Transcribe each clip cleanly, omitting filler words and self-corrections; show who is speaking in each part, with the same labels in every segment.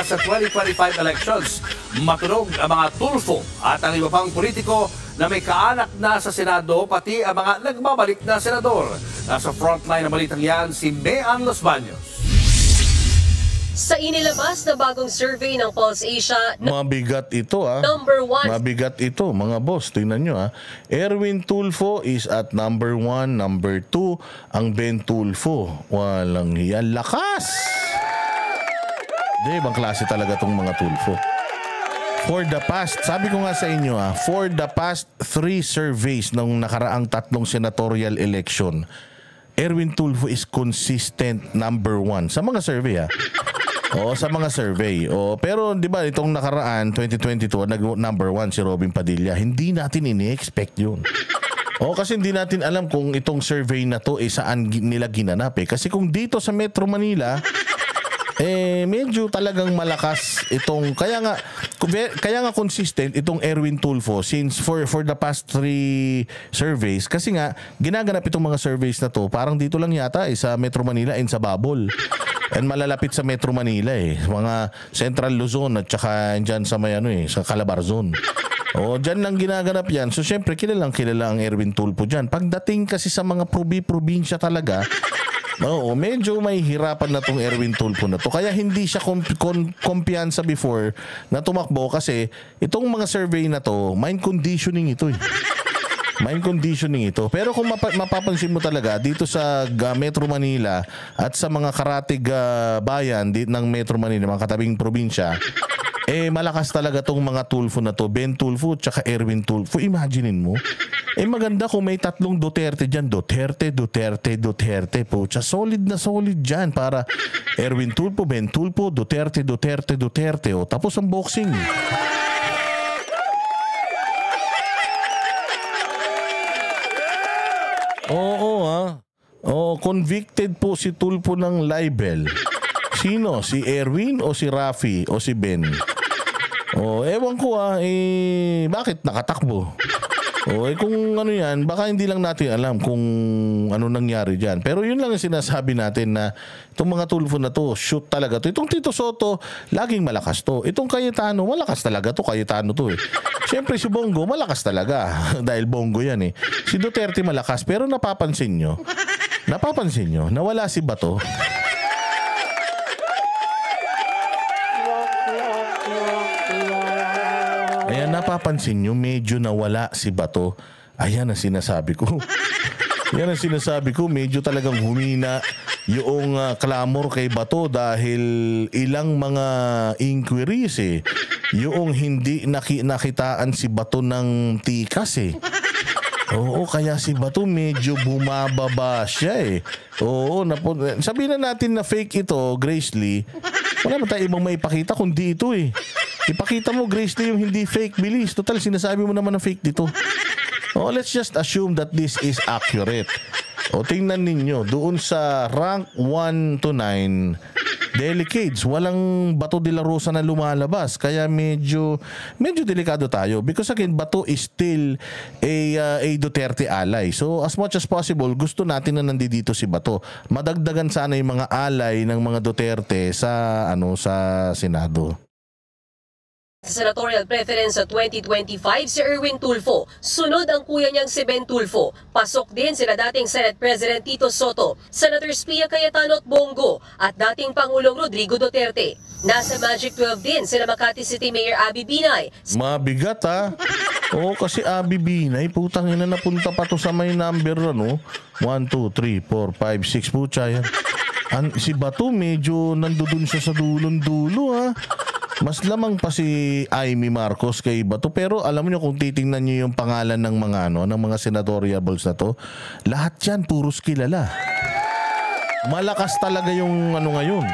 Speaker 1: sa 2025 elections. Matunog ang mga tulfo at ang iba pang politiko na may kaanak na sa Senado, pati ang mga nagbabalik na senador. Nasa frontline ng balitang yan si Mean Los Baños.
Speaker 2: Sa inilabas na bagong survey ng Pulse Asia,
Speaker 3: Mabigat ito
Speaker 2: number 1.
Speaker 3: Mabigat ito mga boss. Tingnan nyo Erwin Tulfo is at number 1, number 2 ang Ben Tulfo. Walang hiyan. Lakas! Di, ibang klase talaga tong mga Tulfo. For the past, sabi ko nga sa inyo for the past 3 surveys ng nakaraang 3 senatorial election, Erwin Tulfo is consistent number 1 sa mga survey sa mga survey. Pero 'di ba itong nakaraan 2022 number 1 si Robin Padilla. Hindi natin ini-expect 'yun. Kasi hindi natin alam kung itong survey na to saan nila ginanap Kasi kung dito sa Metro Manila medyo talagang malakas itong kaya nga consistent itong Erwin Tulfo since for the past 3 surveys kasi nga ginaganap itong mga surveys na to parang dito lang yata sa Metro Manila and sa Babol and malalapit sa Metro Manila mga Central Luzon at saka dyan sa may sa Calabarzon. Dyan lang ginaganap yan. So syempre kilala ang Erwin Tulfo dyan. Pagdating kasi sa mga probinsya talaga medyo may hirapan na tong Erwin Tulfo na to. Kaya hindi siya kumpiyansa before na tumakbo kasi itong mga survey na to, mind conditioning ito Mind conditioning ito. Pero kung mapapansin mo talaga dito sa Metro Manila at sa mga karatig bayan ng Metro Manila, mga katabing probinsya, malakas talaga tong mga Tulfo na to. Ben Tulfo tsaka Erwin Tulfo. Imaginein mo. Maganda kung may 3 Duterte dyan. Duterte. Pucha, solid na solid dyan para Erwin Tulfo, Ben Tulfo, Duterte. Tapos ang boxing. Convicted po si Tulfo ng libel. Sino? Si Erwin o si Rafi o si Ben? Ewan ko bakit nakatakbo? Kung ano yan, baka hindi lang natin alam kung ano nangyari dyan. Pero yun lang ang sinasabi natin na itong mga Tulfo na to, shoot talaga to. Itong Tito Soto, laging malakas to. Itong Cayetano, malakas talaga to. Cayetano to Siyempre si Bongo, malakas talaga. Dahil Bongo yan Si Duterte malakas. Pero napapansin nyo, nawala si Bato. Ayan, napapansin nyo, medyo nawala si Bato. Ayan ang sinasabi ko. Medyo talagang humina yung clamor kay Bato dahil ilang mga inquiries yung hindi nakitaan si Bato ng tikas kaya si Bato medyo bumababa siya sabihin na natin na fake ito, Grace Lee. Wala naman tayo ibang maipakita kundi ito Ipakita mo, Grace Lee, yung hindi fake, bilis. Total, sinasabi mo naman na fake dito. Let's just assume that this is accurate. Tingnan ninyo, doon sa rank 1 to 9, delicates, walang Bato de la Rosa na lumalabas. Kaya medyo delikado tayo. Because again, Bato is still a Duterte ally. So, as much as possible, gusto natin na nandito si Bato. Madagdagan sana yung mga ally ng mga Duterte sa Senado.
Speaker 2: Sa senatorial preference sa 2025 si Erwin Tulfo. Sunod ang kuya niyang si Ben Tulfo. Pasok din sila dating Senate President Tito Soto, Senators Pia Cayetano at Bongo, at dating Pangulong Rodrigo Duterte. Nasa Magic 12 din sila Makati City Mayor Abby Binay.
Speaker 3: Mabigat kasi Abby Binay, putang ina, napunta pa to sa may number 1, 2, 3, 4, 5, 6 putya yan. Si Bato medyo nandoon siya sa dulong-dulo Mas lamang pa si Amy Marcos kay Bato, pero alam niyo kung titingnan niyo yung pangalan ng mga ng mga senatoriables na to, lahat yan puros kilala. Malakas talaga yung ngayon.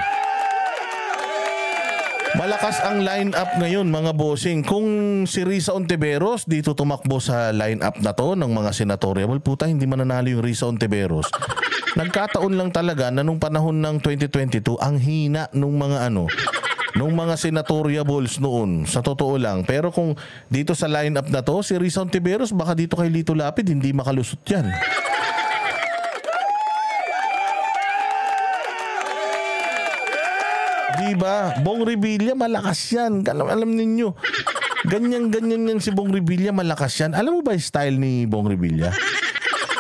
Speaker 3: Malakas ang line-up ngayon mga bossing. Kung si Risa Ontiveros dito tumakbo sa line-up na to ng mga senatorial, puta hindi mananalo yung Risa Ontiveros. Nagkataon lang talaga na nung panahon ng 2022 ang hina nung mga nung mga senatoriables noon, sa totoo lang. Pero kung dito sa line-up na to, si Risa Ontiveros, baka dito kay Lito Lapid, hindi makalusot yan. Diba? Bong Revilla, malakas yan. Alam ninyo. Ganyan yan si Bong Revilla, malakas yan. Alam mo ba yung style ni Bong Revilla?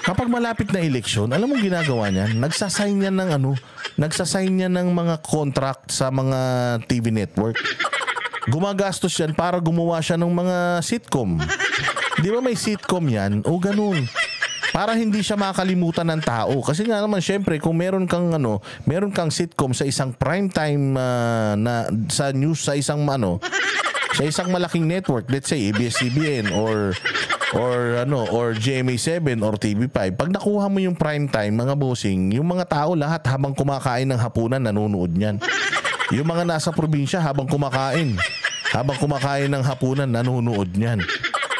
Speaker 3: Kapag malapit na eleksyon, alam mo ginagawa niyan? Nagsasign niya ng mga contract sa mga TV network. Gumagastos yan para gumawa siya ng mga sitcom. Di ba may sitcom yan? O ganun. Para hindi siya makalimutan ng tao. Kasi nga naman, syempre, kung meron kang sitcom sa isang primetime na sa news, sa isang malaking network, let's say ABS-CBN or GMA7 or TV5, pag nakuha mo yung primetime, mga bossing, yung mga tao lahat habang kumakain ng hapunan, nanonood niyan. Yung mga nasa probinsya habang kumakain ng hapunan, nanonood niyan.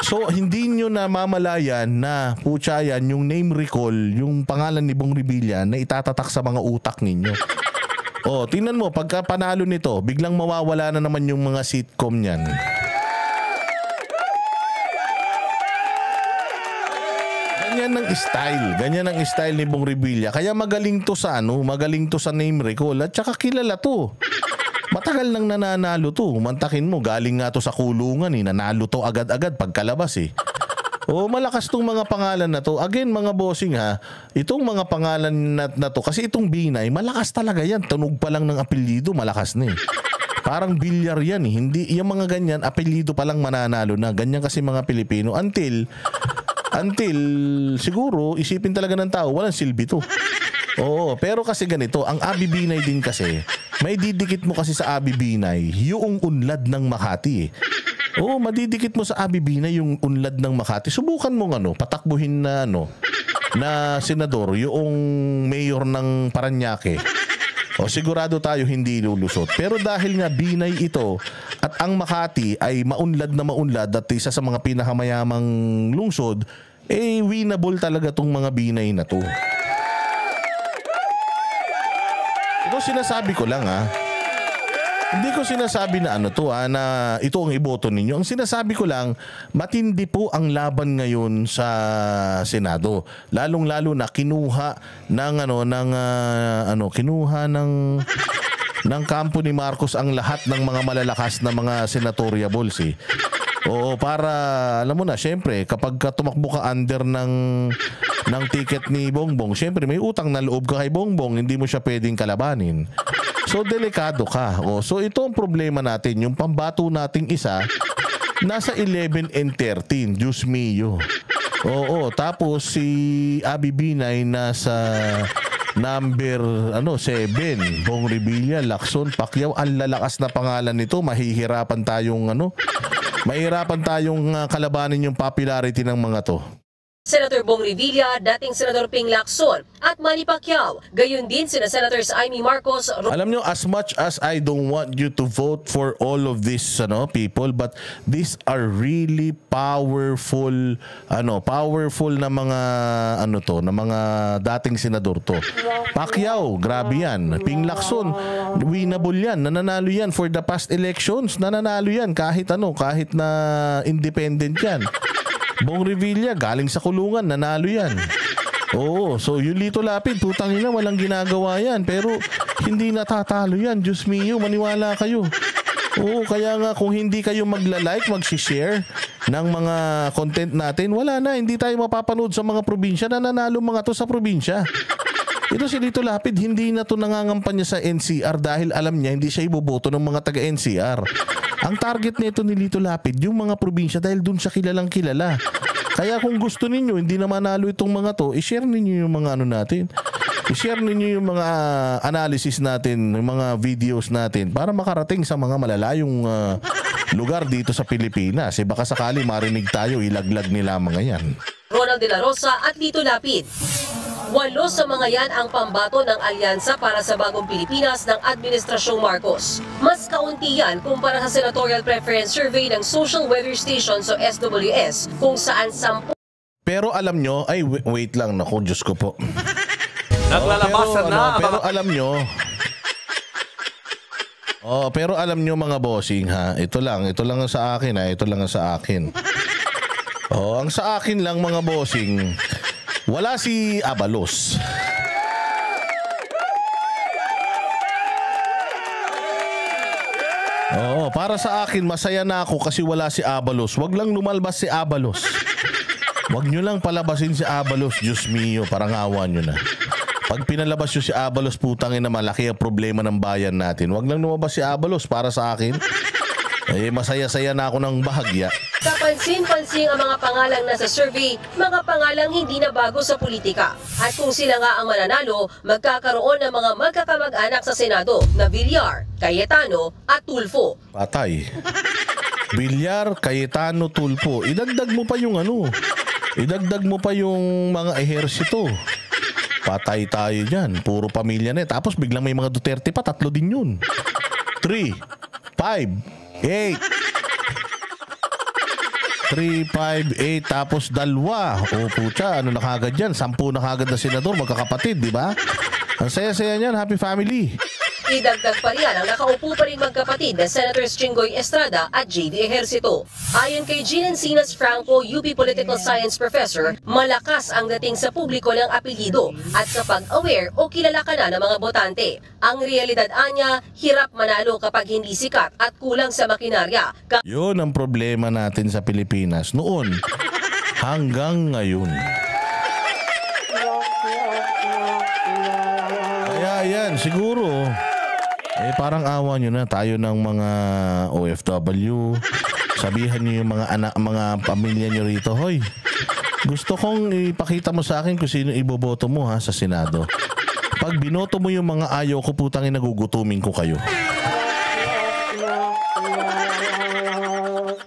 Speaker 3: So, hindi nyo namamalayan na putya yan, yung name recall, yung pangalan ni Bong Revilla na itatatak sa mga utak ninyo. O, tingnan mo, pagka panalo nito, biglang mawawala na naman yung mga sitcom niyan. Ganyan ang style ni Bong Revilla. Kaya magaling to sa name recall at saka kilala to. Matagal nang nananalo to. Mantakin mo, galing nga to sa kulungan nanalo to agad-agad pagkalabas malakas tong mga pangalan na to. Again, mga bossing itong mga pangalan na to, kasi itong Binay, malakas talaga yan. Tunog pa lang ng apelyido, malakas na Parang bilyar yan Hindi, yung mga ganyan, apelyido pa lang mananalo na. Ganyan kasi mga Pilipino. Until siguro, isipin talaga ng tao, walang silbi to. Oo, pero kasi ganito, ang Abi Binay din kasi, may didikit mo kasi sa Abi Binay yung unlad ng Makati Oo, madidikit mo sa Abi Binay yung unlad ng Makati. Subukan mong patakbuhin na senador yung mayor ng Parañaque. O sigurado tayo hindi lulusot. Pero dahil nga Binay ito at ang Makati ay maunlad at isa sa mga pinakamayamang lungsod, winnable talaga tong mga Binay na to. Ito sinasabi ko lang Hindi ko sinasabi na na ito ang iboto ninyo. Ang sinasabi ko lang, matindi po ang laban ngayon sa Senado. Lalong-lalo na kinuha ng kampo ni Marcos ang lahat ng mga malalakas na mga senatoriables Oo, para alam mo na, syempre, kapag tumakbo ka under ng ticket ni Bongbong, syempre may utang na loob ka kay Bongbong, hindi mo siya pwedeng kalabanin. So, delikado ka. So, ito ang problema natin. Yung pambato nating isa, nasa 11 and 13. Diyos mio. Oo. Tapos, si Abi Binay nasa number 7. Bong Revilla, Lacson, Pacquiao. Ang lalakas na pangalan nito. Mahihirapan tayong kalabanin yung popularity ng mga to.
Speaker 2: Senator Bong Revilla, dating Senador Ping Lacson at Manny Pacquiao. Gayon din sina Senators Amy Marcos.
Speaker 3: Alam nyo, as much as I don't want you to vote for all of these people, but these are really powerful na mga na mga dating senador to. Pacquiao, grabe yan. Ping Lacson, winnable yan. Nananalo yan for the past elections. Nananalo yan kahit na independent yan. Bong Revilla, galing sa kulungan, nanalo yan. Oo, so yung Lito Lapid, putang ina, walang ginagawa yan. Pero hindi natatalo yan. Diyos mio, maniwala kayo. Oo, kaya nga kung hindi kayo magla-like, mag-share ng mga content natin, wala na, hindi tayo mapapanood sa mga probinsya. Nananalo mga to sa probinsya. Ito si Lito Lapid, hindi na to nangangampanya sa NCR dahil alam niya hindi siya iboboto ng mga taga-NCR. Ang target nito ni Lito Lapid, yung mga probinsya dahil dun siya kilalang kilala. Kaya kung gusto ninyo, hindi na manalo itong mga to, i-share ninyo yung mga natin. I-share ninyo yung mga analysis natin, yung mga videos natin para makarating sa mga malalayong lugar dito sa Pilipinas. Baka sakali marinig tayo, ilaglag nila mga yan.
Speaker 2: Ronald De La Rosa at Lito Lapid. 8 sa mga yan ang pambato ng alyansa para sa bagong Pilipinas ng Administrasyong Marcos. Mas kaunti yan kumpara sa Senatorial Preference Survey ng Social Weather Station o SWS kung saan 10.
Speaker 3: Pero alam nyo, wait lang, naku, Diyos ko po.
Speaker 1: Naglalabasan na.
Speaker 3: Pero alam nyo, pero alam nyo mga bossing ito lang ang sa akin ito lang ang sa akin. Ang sa akin lang mga bossing, wala si Abalos. Oo, para sa akin, masaya na ako kasi wala si Abalos. Wag lang lumalabas si Abalos. Wag nyo lang palabasin si Abalos, Diyos mio, parang awa nyo na. Pag pinalabas nyo si Abalos, putangin na malaki ang problema ng bayan natin. Wag lang lumabas si Abalos para sa akin. Masaya-saya na ako ng bahagya.
Speaker 2: Kapansin-pansin ang mga pangalang nasa survey, mga pangalang hindi na bago sa politika. At kung sila nga ang mananalo, magkakaroon ng mga magkakamag-anak sa Senado na Villar, Cayetano at Tulfo.
Speaker 3: Patay. Villar, Cayetano, Tulfo. Idagdag mo pa yung idagdag mo pa yung mga ehersito. Patay tayo dyan. Puro pamilya na. Tapos biglang may mga Duterte pa. 3 din yun. 3, 5, 8. 3, 5, 8. Tapos 2. O pucha, ano na kagad yan? 10 na kagad na senador. Magkakapatid, di ba? Ang saya-saya niyan. Happy family.
Speaker 2: Idagdag pa riyan ang nakaupo pa rin magkapatid na Senators Chingoy Estrada at JV Ejercito. Ayon kay Gin Encinas Franco, UP Political Science Professor, malakas ang dating sa publiko ng apelyido at kapag aware o kilala ka na ng mga botante. Ang realidad anya, hirap manalo kapag hindi sikat at kulang sa makinarya.
Speaker 3: Yun ang problema natin sa Pilipinas noon hanggang ngayon. Kaya yan, siguro parang awa nyo na tayo ng mga OFW. Sabihan nyo yung mga anak, mga pamilya nyo rito, hoy, gusto kong ipakita mo sa akin kung sino iboboto mo sa Senado. Pag binoto mo yung mga ayaw ko, putangin, nagugutumin ko kayo.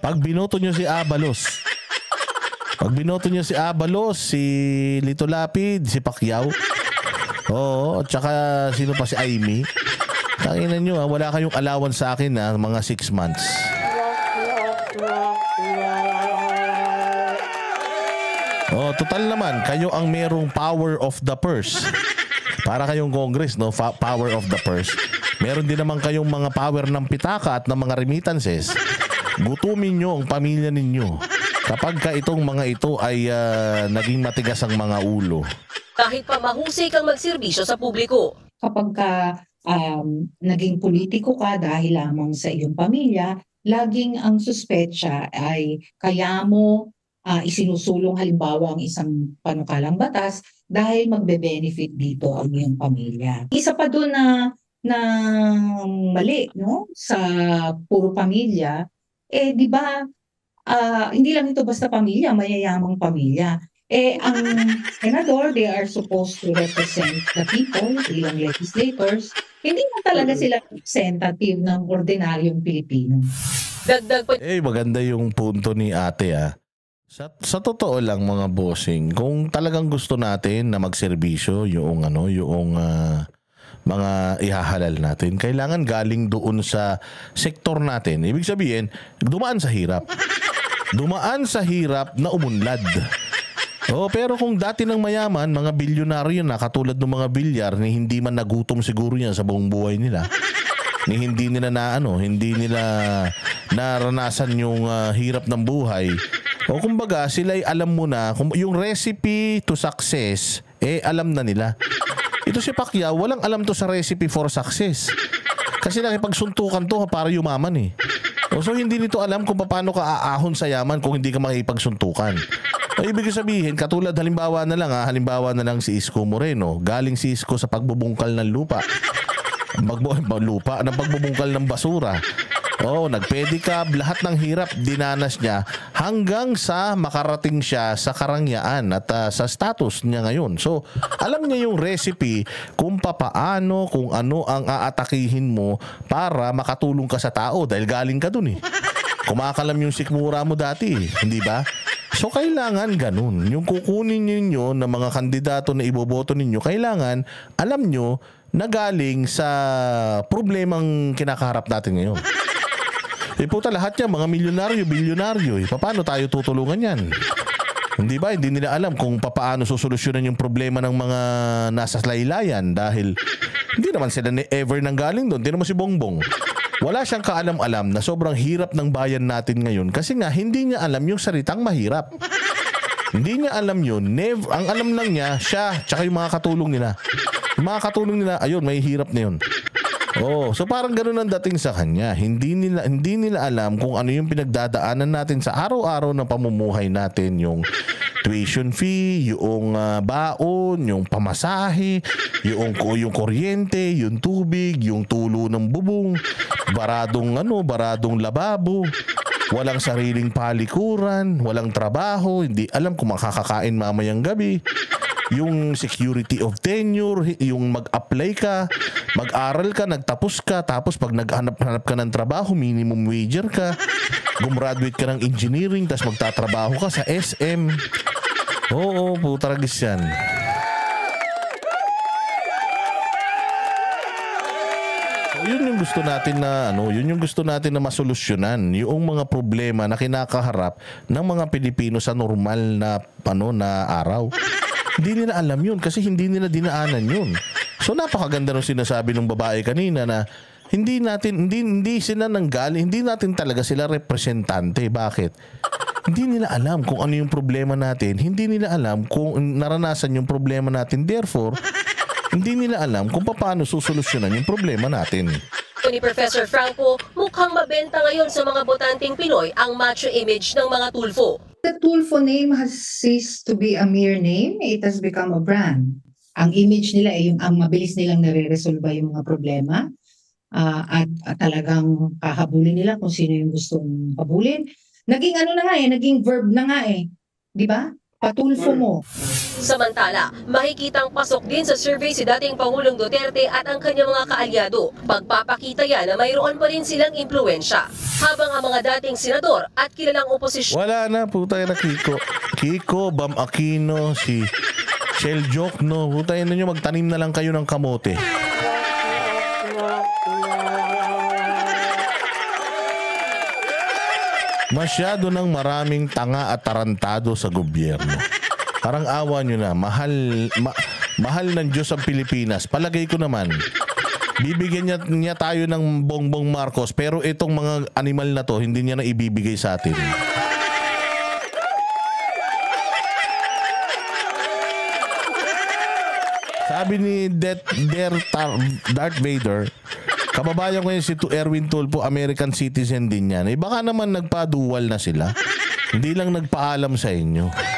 Speaker 3: Pag binoto nyo si Abalos, si Lito Lapid, si Pacquiao, oo, at saka sino pa, si Amy. Tanginan nyo, wala kayong allowance sa akin mga 6 months. Total naman, kayo ang merong power of the purse. Para kayong Congress, no? Power of the purse. Meron din naman kayong mga power ng pitaka at ng mga remittances. Gutumin nyo ang pamilya ninyo kapag ka itong mga ito ay naging matigas ang mga ulo.
Speaker 2: Kahit pa mahusay kang magserbisyo sa publiko.
Speaker 4: Kapag ka naging politiko ka dahil lamang sa iyong pamilya, laging ang suspetsya ay kaya mo isinusulong halimbawa ang isang panukalang batas dahil magbe-benefit dito ang iyong pamilya. Isa pa doon na mali, no, sa puro pamilya, di ba, hindi lang ito basta pamilya, mayayamang pamilya. Ang senador, they are supposed to represent the people, bilang legislators. Hindi na talaga sila representative ng ordinaryong Pilipino.
Speaker 2: Dagdag pa.
Speaker 3: Maganda yung punto ni ate Sa totoo lang mga bossing, kung talagang gusto natin na magserbisyo yung mga ihahalal natin, kailangan galing doon sa sektor natin. Ibig sabihin, dumaan sa hirap. Dumaan sa hirap na umunlad. Pero kung dati ng mayaman, mga bilyonaryo na katulad ng mga Villar, ni hindi man nagutom siguro yan sa buong buhay nila. Ni hindi nila hindi nila naranasan yung hirap ng buhay. O kumbaga, sila'y alam mo na, yung recipe to success, alam na nila. Ito si Pacquiao, walang alam to sa recipe for success. Kasi nakipagsuntukan to para yumaman So hindi nito alam kung paano ka aahon sa yaman kung hindi ka makipagsuntukan. Ibig sabihin, katulad halimbawa na lang si Isko Moreno. Galing si Isko sa pagbubungkal ng lupa. Pagbubungkal ng basura. Nag-pedicab, lahat ng hirap dinanas niya hanggang sa makarating siya sa karangyaan at sa status niya ngayon. So, alam niya yung recipe kung papaano, kung ano ang aatakihin mo para makatulong ka sa tao dahil galing ka dun Kumakalam yung sikmura mo dati, hindi ba? So, kailangan ganun. Yung kukunin ninyo ng mga kandidato na iboboto ninyo, kailangan alam nyo na galing sa problemang kinakaharap natin ngayon. Puta, lahat yan, mga milyonaryo, bilyonaryo. Paano tayo tutulungan yan? Hindi ba? Hindi nila alam kung paano susolusyonan yung problema ng mga nasa laylayan dahil hindi naman sila ever nanggaling doon. Hindi naman si Bongbong. Wala siyang kaalam-alam na sobrang hirap ng bayan natin ngayon kasi nga hindi niya alam yung salitang mahirap. Hindi niya alam yun. Ang alam lang niya, siya, tsaka yung mga katulong nila. Yung mga katulong nila, ayun, may hirap na yun. Oh, so parang ganoon ang dating sa kanya. Hindi nila alam kung ano yung pinagdadaanan natin sa araw-araw na pamumuhay natin, yung tuition fee, yung baon, yung pamasahe, yung kuryente, yung tubig, yung tulo ng bubong, baradong lababo, walang sariling palikuran, walang trabaho, hindi alam kung makakakain mamayang gabi. Yung security of tenure, yung mag-apply ka, mag-aral ka, nagtapos ka, tapos pag naghanap-hanap ka ng trabaho, minimum wager ka, gumraduate ka ng engineering, tapos magtatrabaho ka sa SM. Oo, putaragis yan. Yun yung gusto natin na yun yung gusto natin na masolusyonan, yung mga problema na kinakaharap ng mga Pilipino sa normal na na araw. Hindi nila alam yun kasi hindi nila dinaanan yun. So napakaganda ng sinasabi ng babae kanina na hindi sila nanggaling, hindi natin talaga sila representante. Bakit? Hindi nila alam kung ano yung problema natin. Hindi nila alam kung naranasan yung problema natin. Therefore, hindi nila alam kung paano susolusyonan yung problema natin.
Speaker 2: Ni Professor Franco, mukhang mabenta ngayon sa mga botanteng Pinoy ang macho image ng mga tulfo.
Speaker 4: The Tulfo name has ceased to be a mere name. It has become a brand. Ang image nila ay ang mabilis nilang nare-resolve yung mga problema at talagang kahabulin nila kung sino yung gustong habulin. Naging naging verb na nga eh. Di ba? Patulfo mo.
Speaker 2: Samantala, makikitang pasok din sa survey si dating Pangulong Duterte at ang kanyang mga kaalyado. Pagpapakita yan na mayroon pa rin silang impluensya. Habang ang mga dating senador at kilalang oposisyon...
Speaker 3: Wala na, putay na Kiko. Kiko, Bam Aquino, si Shell Jokno. Putay na nyo, magtanim na lang kayo ng kamote. Masyado ng maraming tanga at tarantado sa gobyerno. Parang awa nyo na, mahal ng Diyos ang Pilipinas. Palagay ko naman, bibigyan niya tayo ng Bongbong Marcos, pero itong mga animal na to, hindi niya na ibibigay sa atin. Sabi ni Darth Vader, kababayan ko yun si Erwin Tulfo, American citizen din yan. Eh baka naman nagpa-dual na sila. Hindi lang nagpaalam sa inyo.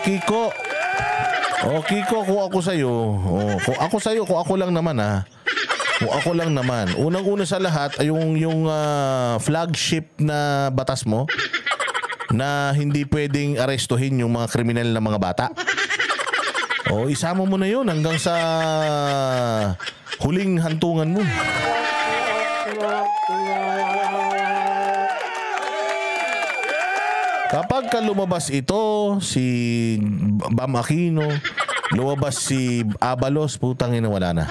Speaker 3: Kiko, kung ako sa'yo, kung ako lang naman kung ako lang naman, unang-una sa lahat ay yung flagship na batas mo na hindi pwedeng arestuhin yung mga kriminal na mga bata. Isama mo na yun hanggang sa huling hantungan mo. Kapag lumabas ito, si Bam Aquino, lumabas si Abalos, putang ina, wala na.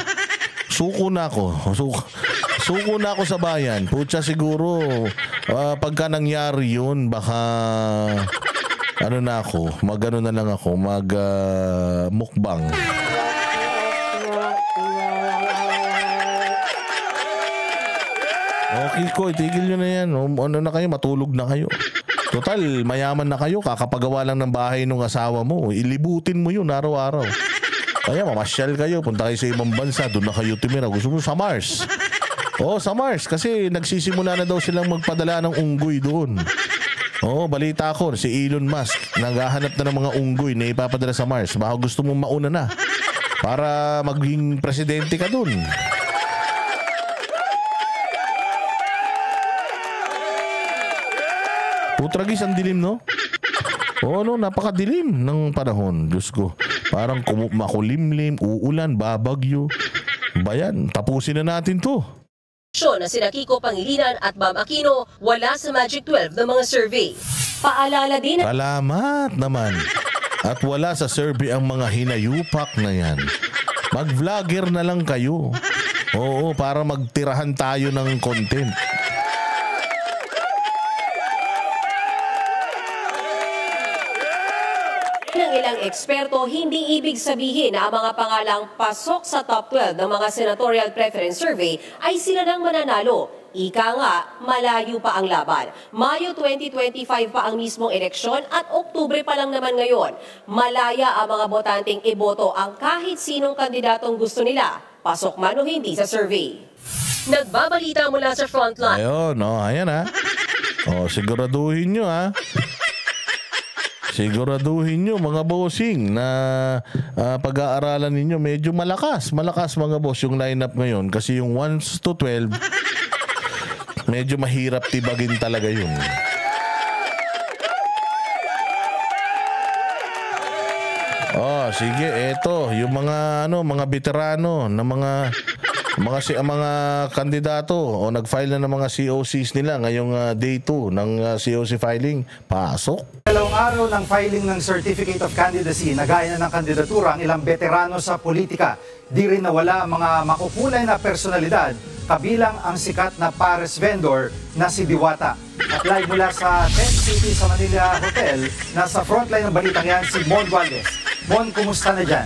Speaker 3: Suko na ako. Suko na ako sa bayan. Putya siguro, pagka nangyari yun, baka, na ako, na lang ako, mukbang. Kiko, itigil nyo na yan. Na kayo, matulog na kayo. Total, mayaman na kayo, kakapagawa lang ng bahay ng asawa mo. Ilibutin mo yun araw-araw. Kaya mamasyal kayo, punta kayo sa ibang bansa, doon na kayo tumira. Gusto mo sa Mars? Sa Mars, kasi nagsisimula na daw silang magpadala ng unggoy doon. Balita ko, si Elon Musk, naghahanap na ng mga unggoy na ipapadala sa Mars. Baka gusto mong mauna na para maging presidente ka doon. Putragis, ang dilim, no? Napakadilim ng panahon. Diyos ko, parang makulimlim, uulan, babagyo. Bayan, tapusin na natin to.
Speaker 2: Na sina Kiko Pangilinan at Bam Aquino wala sa Magic 12 ng mga survey. Paalala din...
Speaker 3: Salamat naman. At wala sa survey ang mga hinayupak na yan. Mag-vlogger na lang kayo. Para magtirahan tayo ng content.
Speaker 2: Ng ilang eksperto, hindi ibig sabihin na ang mga pangalang pasok sa top 12 ng mga senatorial preference survey ay sila nang mananalo. Ika nga, malayo pa ang laban. Mayo 2025 pa ang mismong eleksyon at Oktubre pa lang naman ngayon. Malaya ang mga botanteng iboto ang kahit sinong kandidatong gusto nila, pasok man o hindi sa survey. Nagbabalita mula sa Frontline.
Speaker 3: Ayun, ayan ha. Siguraduhin nyo ha. Siguraduhin nyo mga bossing na pag-aaralan ninyo medyo malakas mga boss yung lineup ngayon kasi yung 1 to 12 medyo mahirap tibagin talaga yun. Sige, eto yung mga mga veterano na mga kandidato o nag-file na ng mga COCs nila ngayong day 2 ng COC filing, pasok.
Speaker 5: Dalawang araw ng filing ng Certificate of Candidacy, nagaya na ng kandidatura ang ilang veterano sa politika. Di rin nawala ang mga makukulay na personalidad, kabilang ang sikat na pares vendor na si Diwata. At live mula sa Tent City sa Manila Hotel, nasa frontline ng balitang yan si Mon Valdez. Mon, kumusta na dyan?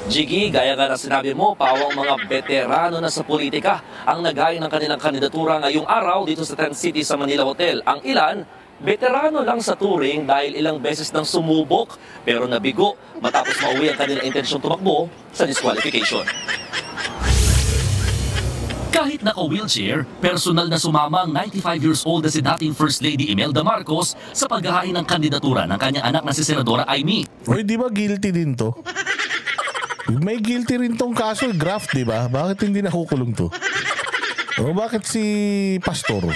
Speaker 6: Jiggy, gaya nga na sinabi mo, pawang mga veterano na sa politika ang nagaya ng kanilang kandidatura ngayong araw dito sa Tent City sa Manila Hotel. Ang ilan, veterano lang sa touring dahil ilang beses nang sumubok pero nabigo matapos mauwi ang kanilang intensyon tumakbo sa disqualification.
Speaker 7: Kahit naka-wheelchair, personal na sumama ang 95 years old na si dating First Lady Imelda Marcos sa paghahain ng kandidatura ng kanyang anak na si Senadora Amy.
Speaker 3: Uy, di ba guilty din to? May guilty rin tong kaso, graft, di ba? Bakit hindi nakukulong to? O bakit si Pastor?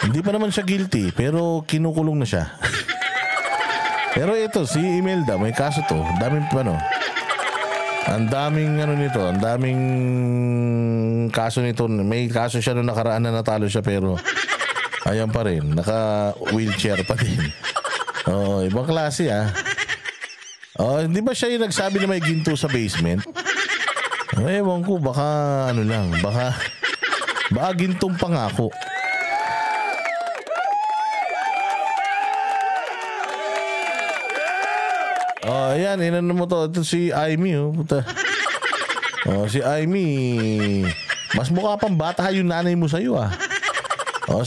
Speaker 3: Hindi pa naman siya guilty, pero kinukulong na siya. Pero ito, si Imelda, may kaso to. Daming ang daming nito, ang daming kaso nito. May kaso siya nung nakaraan na natalo siya, pero ayan pa rin, naka-wheelchair pa din. Ibang klase hindi ba siya yung nagsabi na may ginto sa basement? Ewan ko, baka baka gintong pangako. Ayan, inano mo to. Ito si Amy, si Amy, mas mukha pang bata yung nanay mo sa'yo,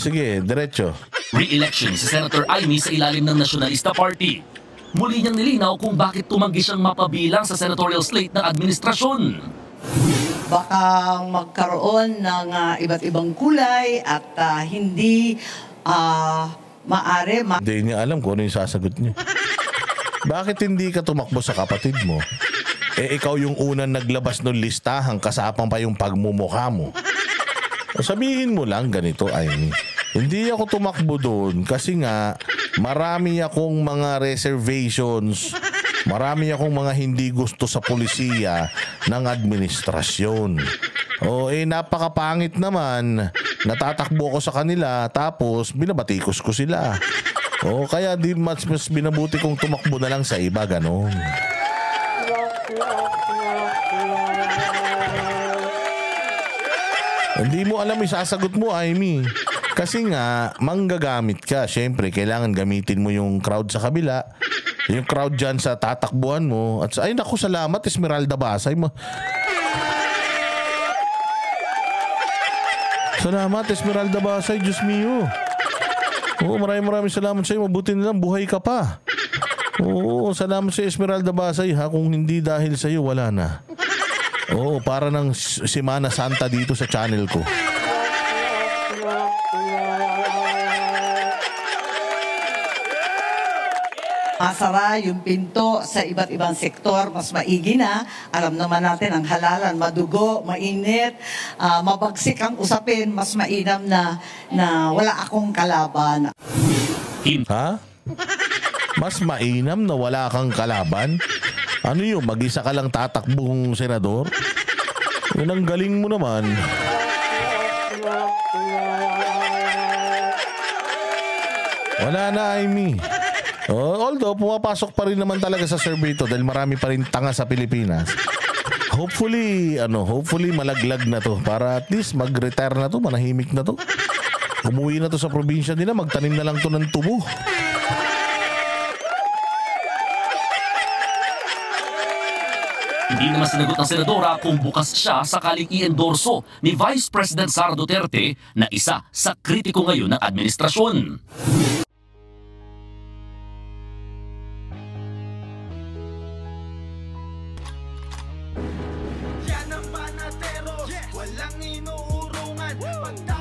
Speaker 3: sige, diretso.
Speaker 7: Re-election si Senator Amy sa ilalim ng Nationalista Party. Muli niyang nilinaw kung bakit tumanggi siyang mapabilang sa senatorial slate ng administrasyon.
Speaker 8: Baka magkaroon ng iba't ibang kulay at hindi maaari.
Speaker 3: Hindi niya alam kung ano yung sasagot niya. Bakit hindi ka tumakbo sa kapatid mo? Ikaw yung unang naglabas ng listahan, kasapang pa yung pagmumukha mo. Sabihin mo lang ganito, Amy. Hindi ako tumakbo doon kasi nga marami akong mga reservations, marami akong mga hindi gusto sa polisiya ng administrasyon. Napakapangit naman, natatakbo ko sa kanila tapos binabatikos ko sila. Kaya di mas binabuti kong tumakbo na lang sa iba, ganon. Hindi mo alam isasagot mo, Amy. Kasi nga, manggagamit ka. Siyempre, kailangan gamitin mo yung crowd sa kabila. Yung crowd dyan sa tatakbuhan mo. At ay naku, salamat, Esmeralda Basay. Salamat, Esmeralda Basay. Diyos mio. Maraming salamat sa iyo. Mabuti na lang, buhay ka pa. Salamat sa Esmeralda Basay, kung hindi dahil sa iyo, wala na. Para ng Semana Santa dito sa channel ko.
Speaker 8: Masara yung pinto sa iba't ibang sektor, mas maigi na. Alam naman natin ang halalan, madugo, mainit, mabagsik ang usapin, mas mainam na wala akong kalaban.
Speaker 3: Mas mainam na wala kang kalaban? Ano yun, mag-isa ka lang tatakbong senador? Yun ang galing mo naman. Wala na, Amy. Although, pumapasok pa rin naman talaga sa survey to dahil marami pa rin tanga sa Pilipinas. Hopefully malaglag na to para at least mag-retire na to, manahimik na to. Umuwi na to sa probinsya nila, magtanim na lang to ng tubo.
Speaker 7: Hindi naman sinagot ng senadora kung bukas siya sakaling i-endorso ni Vice President Sara Duterte na isa sa kritiko ngayon ng administrasyon.
Speaker 9: Yan ang panatero, walang inuurungan.